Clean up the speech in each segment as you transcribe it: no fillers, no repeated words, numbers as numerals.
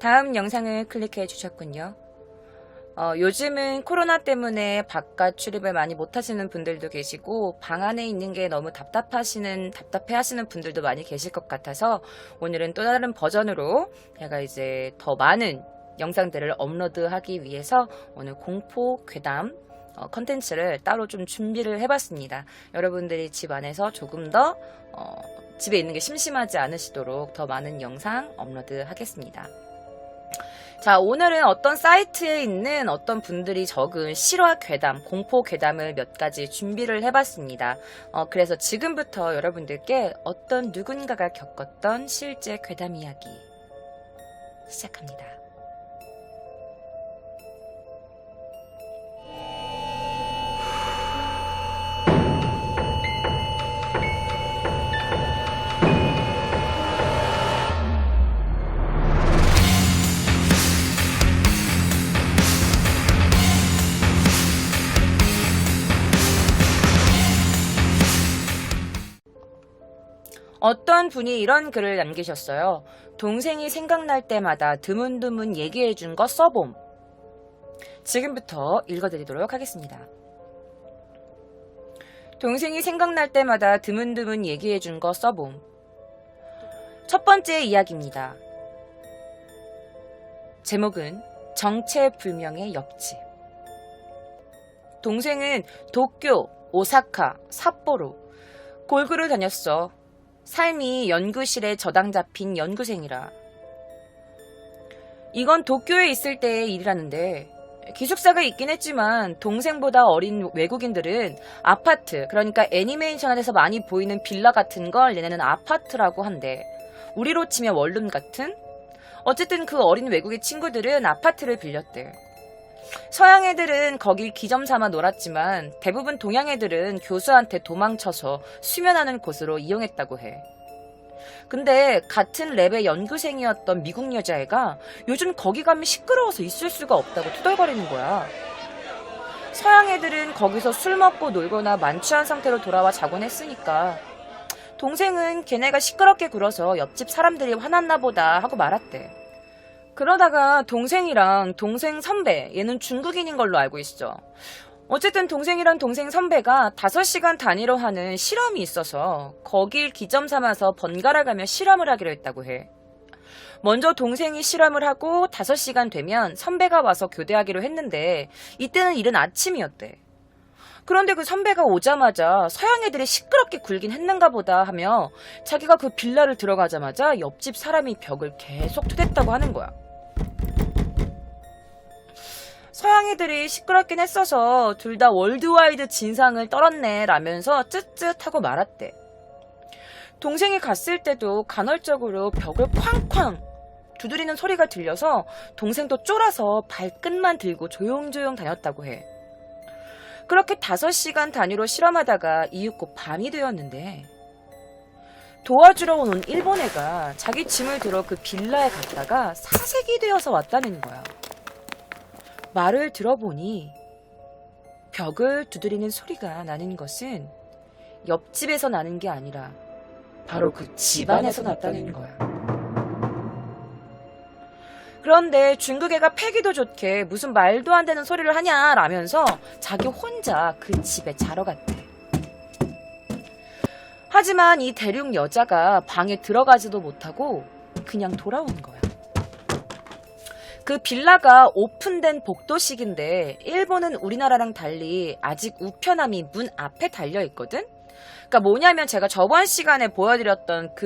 다음 영상을 클릭해 주셨군요. 요즘은 코로나 때문에 바깥 출입을 많이 못하시는 분들도 계시고 방 안에 있는 게 너무 답답해하시는 분들도 많이 계실 것 같아서 오늘은 또 다른 버전으로 제가 이제 더 많은 영상들을 업로드하기 위해서 오늘 공포 괴담 컨텐츠를 따로 좀 준비를 해봤습니다. 여러분들이 집 안에서 조금 더 집에 있는 게 심심하지 않으시도록 더 많은 영상 업로드 하겠습니다. 자, 오늘은 어떤 사이트에 있는 어떤 분들이 적은 실화 괴담, 공포 괴담을 몇 가지 준비를 해봤습니다. 그래서 지금부터 여러분들께 어떤 누군가가 겪었던 실제 괴담 이야기 시작합니다. 어떤 분이 이런 글을 남기셨어요. 동생이 생각날 때마다 드문드문 얘기해준 거 써봄. 지금부터 읽어드리도록 하겠습니다. 동생이 생각날 때마다 드문드문 얘기해준 거 써봄. 첫 번째 이야기입니다. 제목은 정체불명의 옆집. 동생은 도쿄, 오사카, 삿포로 골고루 다녔어. 삶이 연구실에 저당 잡힌 연구생이라. 이건 도쿄에 있을 때의 일이라는데 기숙사가 있긴 했지만 동생보다 어린 외국인들은 아파트, 그러니까 애니메이션에서 많이 보이는 빌라 같은 걸 얘네는 아파트라고 한대. 우리로 치면 원룸 같은? 어쨌든 그 어린 외국인 친구들은 아파트를 빌렸대. 서양 애들은 거길 기점 삼아 놀았지만 대부분 동양 애들은 교수한테 도망쳐서 수면하는 곳으로 이용했다고 해. 근데 같은 랩의 연구생이었던 미국 여자애가 요즘 거기 가면 시끄러워서 있을 수가 없다고 투덜거리는 거야. 서양 애들은 거기서 술 먹고 놀거나 만취한 상태로 돌아와 자곤 했으니까 동생은 걔네가 시끄럽게 굴어서 옆집 사람들이 화났나 보다 하고 말았대. 그러다가 동생이랑 동생 선배, 얘는 중국인인 걸로 알고 있어. 어쨌든 동생이랑 동생 선배가 5시간 단위로 하는 실험이 있어서 거길 기점 삼아서 번갈아 가며 실험을 하기로 했다고 해. 먼저 동생이 실험을 하고 5시간 되면 선배가 와서 교대하기로 했는데 이때는 이른 아침이었대. 그런데 그 선배가 오자마자 서양 애들이 시끄럽게 굴긴 했는가 보다 하며 자기가 그 빌라를 들어가자마자 옆집 사람이 벽을 계속 투댔다고 하는 거야. 서양 애들이 시끄럽긴 했어서 둘 다 월드와이드 진상을 떨었네 라면서 쯧쯧하고 말았대. 동생이 갔을 때도 간헐적으로 벽을 쾅쾅 두드리는 소리가 들려서 동생도 쫄아서 발끝만 들고 조용조용 다녔다고 해. 그렇게 5시간 단위로 실험하다가 이윽고 밤이 되었는데 도와주러 온 일본 애가 자기 짐을 들어 그 빌라에 갔다가 사색이 되어서 왔다는 거야. 말을 들어보니 벽을 두드리는 소리가 나는 것은 옆집에서 나는 게 아니라 바로 그 집안에서 났다는 거야. 그런데 중국 애가 패기도 좋게 무슨 말도 안 되는 소리를 하냐 라면서 자기 혼자 그 집에 자러 갔대. 하지만 이 대륙 여자가 방에 들어가지도 못하고 그냥 돌아온 거야. 그 빌라가 오픈된 복도식인데 일본은 우리나라랑 달리 아직 우편함이 문 앞에 달려있거든? 그러니까 뭐냐면 제가 저번 시간에 보여드렸던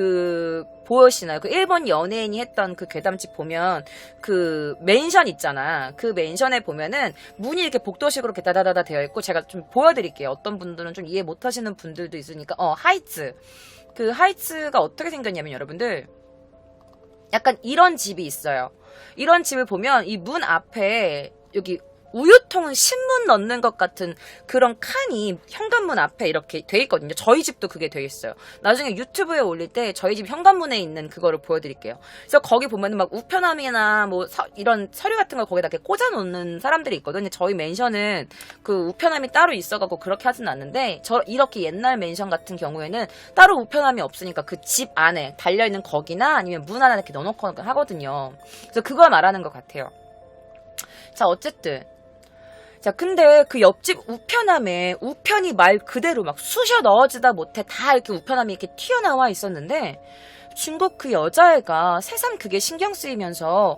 보여주시나요? 그 일본 연예인이 했던 그 괴담집 보면 그 맨션 있잖아. 그 맨션에 보면은 문이 이렇게 복도식으로 이렇게 다다다다 되어 있고 제가 좀 보여드릴게요. 어떤 분들은 좀 이해 못하시는 분들도 있으니까 하이츠. 그 하이츠가 어떻게 생겼냐면 여러분들 약간 이런 집이 있어요. 이런 집을 보면 이 문 앞에 여기 우유통은 신문 넣는 것 같은 그런 칸이 현관문 앞에 이렇게 돼 있거든요. 저희 집도 그게 돼 있어요. 나중에 유튜브에 올릴 때 저희 집 현관문에 있는 그거를 보여드릴게요. 그래서 거기 보면은 막 우편함이나 뭐 이런 서류 같은 걸 거기다 이렇게 꽂아 놓는 사람들이 있거든요. 저희 맨션은 그 우편함이 따로 있어갖고 그렇게 하진 않는데, 이렇게 옛날 맨션 같은 경우에는 따로 우편함이 없으니까 그 집 안에 달려있는 거기나 아니면 문 안에 이렇게 넣어놓고 하거든요. 그래서 그걸 말하는 것 같아요. 자, 어쨌든. 자, 근데 그 옆집 우편함에 우편이 말 그대로 막 쑤셔 넣어지다 못해 다 이렇게 우편함이 이렇게 튀어나와 있었는데, 중국 그 여자애가 새삼 그게 신경 쓰이면서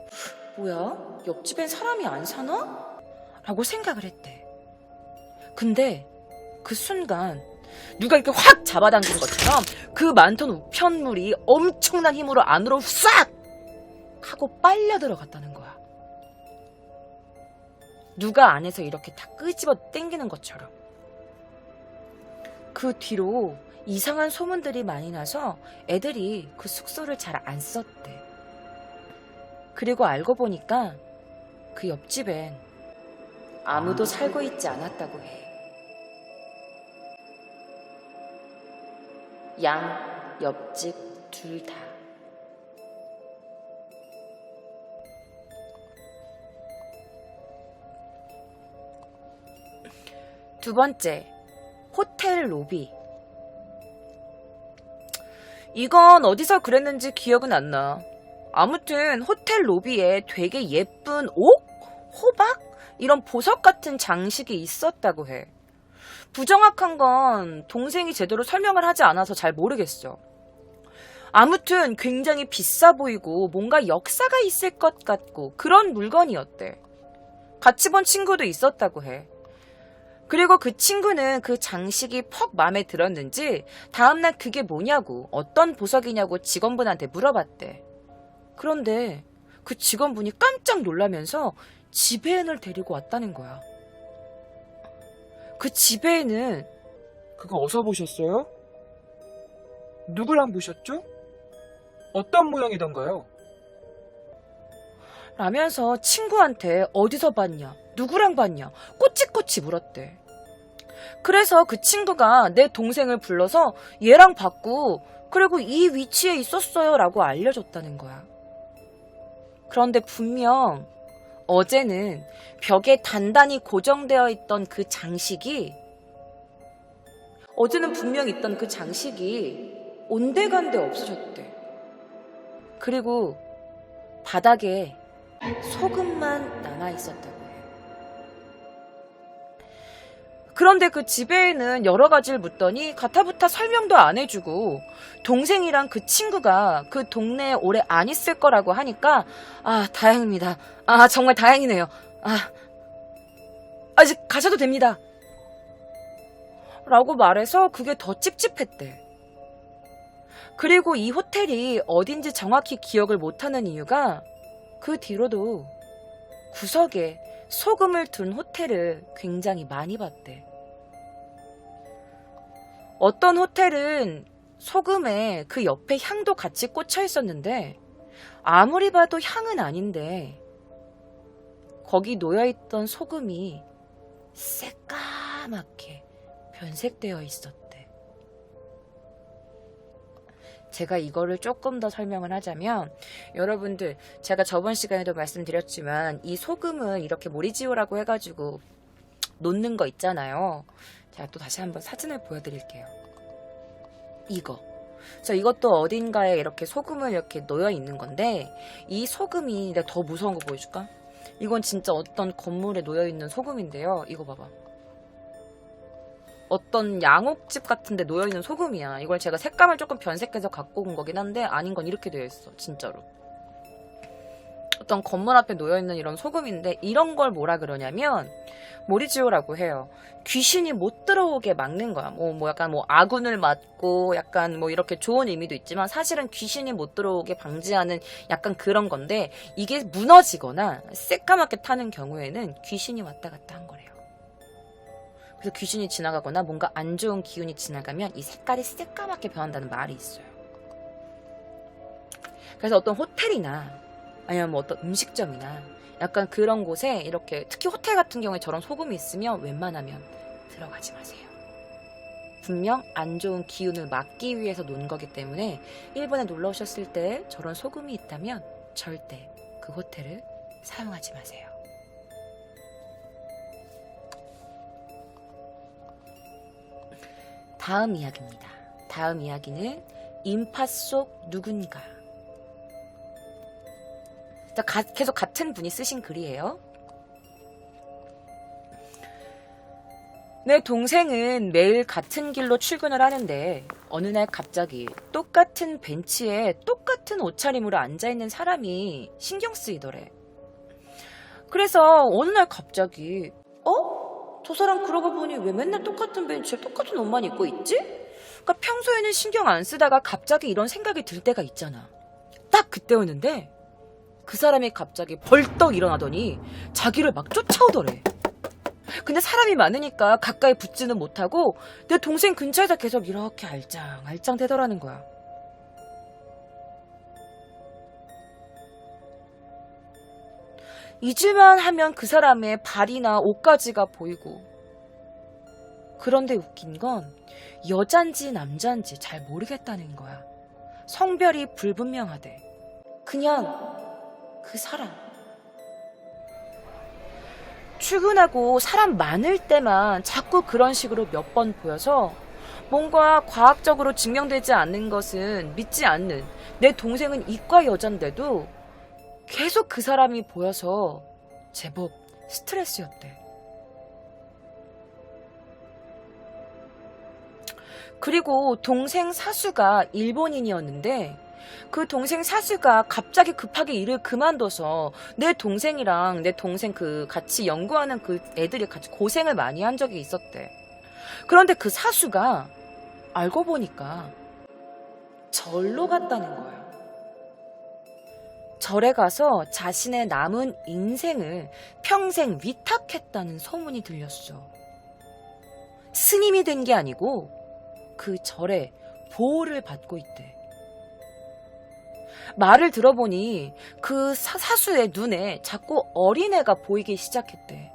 뭐야? 옆집엔 사람이 안 사나? 라고 생각을 했대. 근데 그 순간 누가 이렇게 확 잡아당긴 것처럼 그 많던 우편물이 엄청난 힘으로 안으로 싹 하고 빨려 들어갔다는 거야. 누가 안에서 이렇게 다 끄집어 당기는 것처럼. 그 뒤로 이상한 소문들이 많이 나서 애들이 그 숙소를 잘 안 썼대. 그리고 알고 보니까 그 옆집엔 아무도 살고 있지 않았다고 해. 양 옆집 둘 다. 두 번째, 호텔 로비. 이건 어디서 그랬는지 기억은 안 나. 아무튼 호텔 로비에 되게 예쁜 옥? 호박? 이런 보석 같은 장식이 있었다고 해. 부정확한 건 동생이 제대로 설명을 하지 않아서 잘 모르겠어. 아무튼 굉장히 비싸 보이고 뭔가 역사가 있을 것 같고 그런 물건이었대. 같이 본 친구도 있었다고 해. 그리고 그 친구는 그 장식이 퍽 마음에 들었는지 다음날 그게 뭐냐고, 어떤 보석이냐고 직원분한테 물어봤대. 그런데 그 직원분이 깜짝 놀라면서 지배인을 데리고 왔다는 거야. 그 지배인은 그거 어디서 보셨어요? 누구랑 보셨죠? 어떤 모양이던가요? 라면서 친구한테 어디서 봤냐, 누구랑 봤냐 꼬치꼬치 물었대. 그래서 그 친구가 내 동생을 불러서 얘랑 봤고 그리고 이 위치에 있었어요 라고 알려줬다는 거야. 그런데 분명 어제는 벽에 단단히 고정되어 있던 그 장식이, 어제는 분명 있던 그 장식이 온데간데 없어졌대. 그리고 바닥에 소금만 남아있었다고 해. 그런데 그 지배인은 여러 가지를 묻더니 가타부타 설명도 안 해주고, 동생이랑 그 친구가 그 동네에 오래 안 있을 거라고 하니까 다행입니다. 정말 다행이네요. 이제 가셔도 됩니다. 라고 말해서 그게 더 찝찝했대. 그리고 이 호텔이 어딘지 정확히 기억을 못하는 이유가 그 뒤로도 구석에 소금을 둔 호텔을 굉장히 많이 봤대. 어떤 호텔은 소금에 그 옆에 향도 같이 꽂혀 있었는데 아무리 봐도 향은 아닌데 거기 놓여있던 소금이 새까맣게 변색되어 있었대. 제가 이거를 조금 더 설명을 하자면, 여러분들 제가 저번 시간에도 말씀드렸지만 이 소금은 이렇게 모리지오라고 해가지고 놓는 거 있잖아요. 제가 또 다시 한번 사진을 보여드릴게요. 이것도 어딘가에 이렇게 소금을 이렇게 놓여 있는 건데, 이 소금이, 내가 더 무서운 거 보여줄까? 이건 진짜 어떤 건물에 놓여 있는 소금인데요. 이거 봐봐. 어떤 양옥집 같은데 놓여있는 소금이야. 이걸 제가 색감을 조금 변색해서 갖고 온 거긴 한데 아닌 건 이렇게 되어 있어. 진짜로. 어떤 건물 앞에 놓여있는 이런 소금인데, 이런 걸 뭐라 그러냐면 모리지오라고 해요. 귀신이 못 들어오게 막는 거야. 약간 아군을 막고 약간 이렇게 좋은 의미도 있지만 사실은 귀신이 못 들어오게 방지하는 약간 그런 건데, 이게 무너지거나 새까맣게 타는 경우에는 귀신이 왔다 갔다 한 거래요. 그래서 귀신이 지나가거나 뭔가 안 좋은 기운이 지나가면 이 색깔이 새까맣게 변한다는 말이 있어요. 그래서 어떤 호텔이나 아니면 뭐 어떤 음식점이나 약간 그런 곳에 이렇게 특히 호텔 같은 경우에 저런 소금이 있으면 웬만하면 들어가지 마세요. 분명 안 좋은 기운을 막기 위해서 놓은 거기 때문에 일본에 놀러 오셨을 때 저런 소금이 있다면 절대 그 호텔을 사용하지 마세요. 다음 이야기입니다. 다음 이야기는 인파 속 누군가. 계속 같은 분이 쓰신 글이에요. 내 동생은 매일 같은 길로 출근을 하는데 어느 날 갑자기 똑같은 벤치에 똑같은 옷차림으로 앉아있는 사람이 신경 쓰이더래. 그래서 어느 날 갑자기 저 사람 그러고 보니 왜 맨날 똑같은 벤치에 똑같은 옷만 입고 있지? 그러니까 평소에는 신경 안 쓰다가 갑자기 이런 생각이 들 때가 있잖아. 딱 그때였는데 그 사람이 갑자기 벌떡 일어나더니 자기를 막 쫓아오더래. 근데 사람이 많으니까 가까이 붙지는 못하고 내 동생 근처에서 계속 이렇게 알짱알짱 대더라는 거야. 잊을만 하면 그 사람의 발이나 옷가지가 보이고. 그런데 웃긴 건 여잔지 남잔지 잘 모르겠다는 거야. 성별이 불분명하대. 그냥 그 사람. 출근하고 사람 많을 때만 자꾸 그런 식으로 몇 번 보여서 뭔가 과학적으로 증명되지 않는 것은 믿지 않는 내 동생은 이과 여잔데도 계속 그 사람이 보여서 제법 스트레스였대. 그리고 동생 사수가 일본인이었는데 그 동생 사수가 갑자기 급하게 일을 그만둬서 내 동생이랑 내 동생 같이 연구하는 그 애들이 같이 고생을 많이 한 적이 있었대. 그런데 그 사수가 알고 보니까 절로 갔다는 거야. 절에 가서 자신의 남은 인생을 평생 위탁했다는 소문이 들렸어. 스님이 된 게 아니고 그 절에 보호를 받고 있대. 말을 들어보니 그 사수의 눈에 자꾸 어린애가 보이기 시작했대.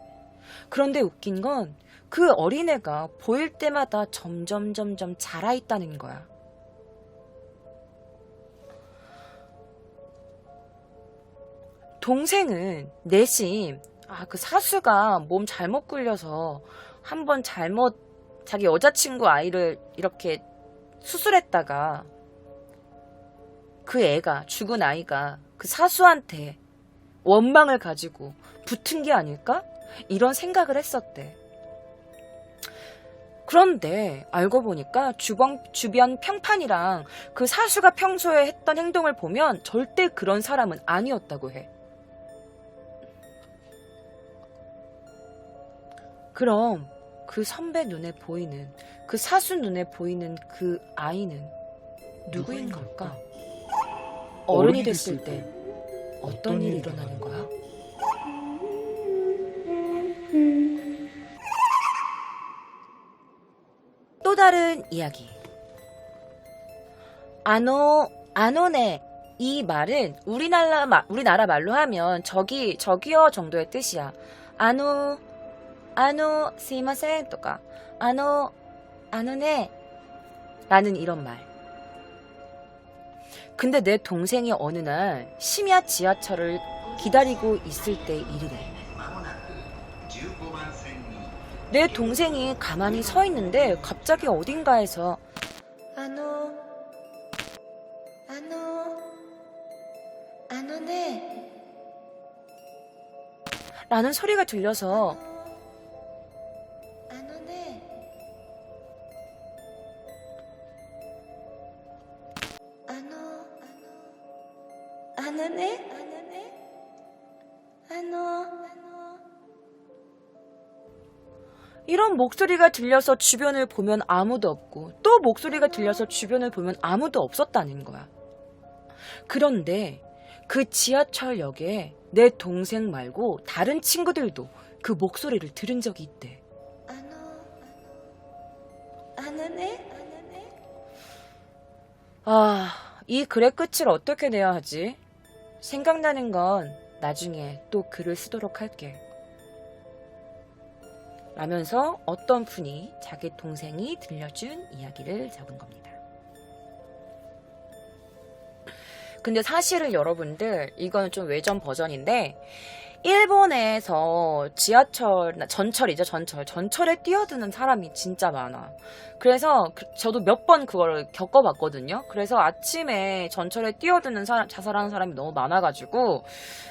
그런데 웃긴 건 그 어린애가 보일 때마다 점점 자라있다는 거야. 동생은 내심 그 사수가 몸 잘못 굴려서 한번 잘못 자기 여자친구 아이를 이렇게 수술했다가 그 애가 죽은 아이가 그 사수한테 원망을 가지고 붙은 게 아닐까? 이런 생각을 했었대. 그런데 알고 보니까 주변 평판이랑 그 사수가 평소에 했던 행동을 보면 절대 그런 사람은 아니었다고 해. 그럼 그 선배 눈에 보이는, 그 사수 눈에 보이는 그 아이는 누구인 걸까? 어른이 됐을 때 어떤 일이 일어나는 거야? 또 다른 이야기. 아노네. 이 말은 우리나라 말로 하면 저기요 정도의 뜻이야. 스이마센 とか 아노네 라는 이런 말. 근데 내 동생이 어느 날 심야 지하철을 기다리고 있을 때 일이래. 내 동생이 가만히 서 있는데 갑자기 어딘가에서 아노네 라는 소리가 들려서 이런 목소리가 들려서 주변을 보면 아무도 없고 또 목소리가 들려서 주변을 보면 아무도 없었다는 거야. 그런데 그 지하철역에 내 동생 말고 다른 친구들도 그 목소리를 들은 적이 있대. 이 글의 끝을 어떻게 내야 하지? 생각나는 건 나중에 또 글을 쓰도록 할게. 라면서 어떤 분이 자기 동생이 들려준 이야기를 적은 겁니다. 근데 사실은 여러분들 이거는 좀 외전 버전인데 일본에서 전철이죠, 전철에 뛰어드는 사람이 진짜 많아. 그래서 저도 몇 번 그걸 겪어봤거든요. 그래서 아침에 전철에 뛰어드는 사람, 자살하는 사람이 너무 많아가지고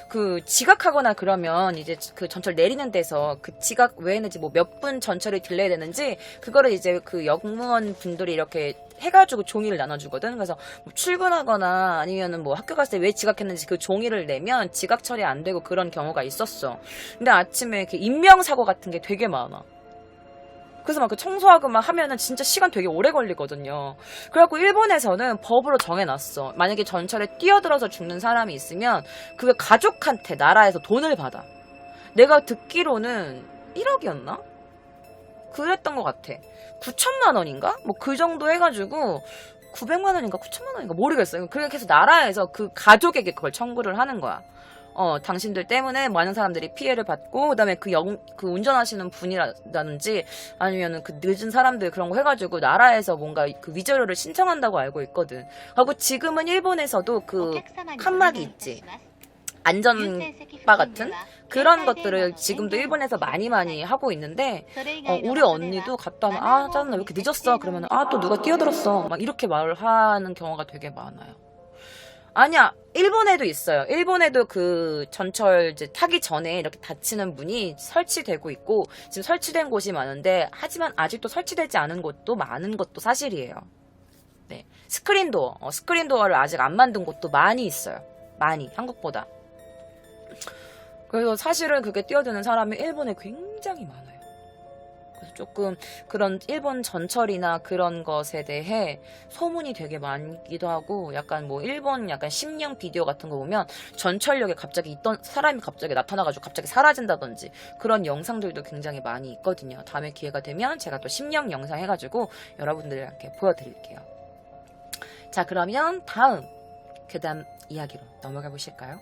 그 지각하거나 그러면 이제 그 전철 내리는 데서 그 지각 외에는 뭐 몇 분 전철을 딜레이 되는지 그거를 이제 그 역무원 분들이 이렇게 해가지고 종이를 나눠주거든. 그래서 뭐 출근하거나 아니면은 뭐 학교 갔을 때 왜 지각했는지 그 종이를 내면 지각 처리 안 되고 그런 경우가 있었어. 근데 아침에 이렇게 인명사고 같은 게 되게 많아. 그래서 막 그 청소하고 막 하면은 진짜 시간 되게 오래 걸리거든요. 그래갖고 일본에서는 법으로 정해놨어. 만약에 전철에 뛰어들어서 죽는 사람이 있으면 그 가족한테 나라에서 돈을 받아. 내가 듣기로는 1억이었나? 그랬던 것 같아. 9천만 원인가? 뭐 그 정도 해가지고 900만 원인가 9천만 원인가 모르겠어요. 그렇게 해서 나라에서 그 가족에게 그걸 청구를 하는 거야. 당신들 때문에 많은 사람들이 피해를 받고, 그 다음에 그 운전하시는 분이라든지, 아니면은 그 늦은 사람들 그런 거 해가지고, 나라에서 뭔가 그 위자료를 신청한다고 알고 있거든. 하고 지금은 일본에서도 그 칸막이 있지. 안전바 같은 그런 것들을 지금도 일본에서 많이 하고 있는데, 우리 언니도 갔다 오면, 아, 짜증나, 왜 이렇게 늦었어? 그러면, 아, 또 누가 뛰어들었어. 막 이렇게 말을 하는 경우가 되게 많아요. 아니야, 일본에도 있어요. 일본에도 그 전철 이제 타기 전에 이렇게 닫히는 문이 설치되고 있고, 지금 설치된 곳이 많은데, 하지만 아직도 설치되지 않은 곳도 많은 것도 사실이에요. 네. 스크린도어를 아직 안 만든 곳도 많이 있어요. 많이, 한국보다. 그래서 사실은 그게 뛰어드는 사람이 일본에 굉장히 많아요. 그래서 조금 그런 일본 전철이나 그런 것에 대해 소문이 되게 많기도 하고, 약간 뭐 일본 약간 심령 비디오 같은 거 보면 전철역에 갑자기 있던 사람이 갑자기 나타나가지고 갑자기 사라진다든지 그런 영상들도 굉장히 많이 있거든요. 다음에 기회가 되면 제가 또 심령 영상 해가지고 여러분들께 보여드릴게요. 자, 그러면 다음 괴담 이야기로 넘어가 보실까요?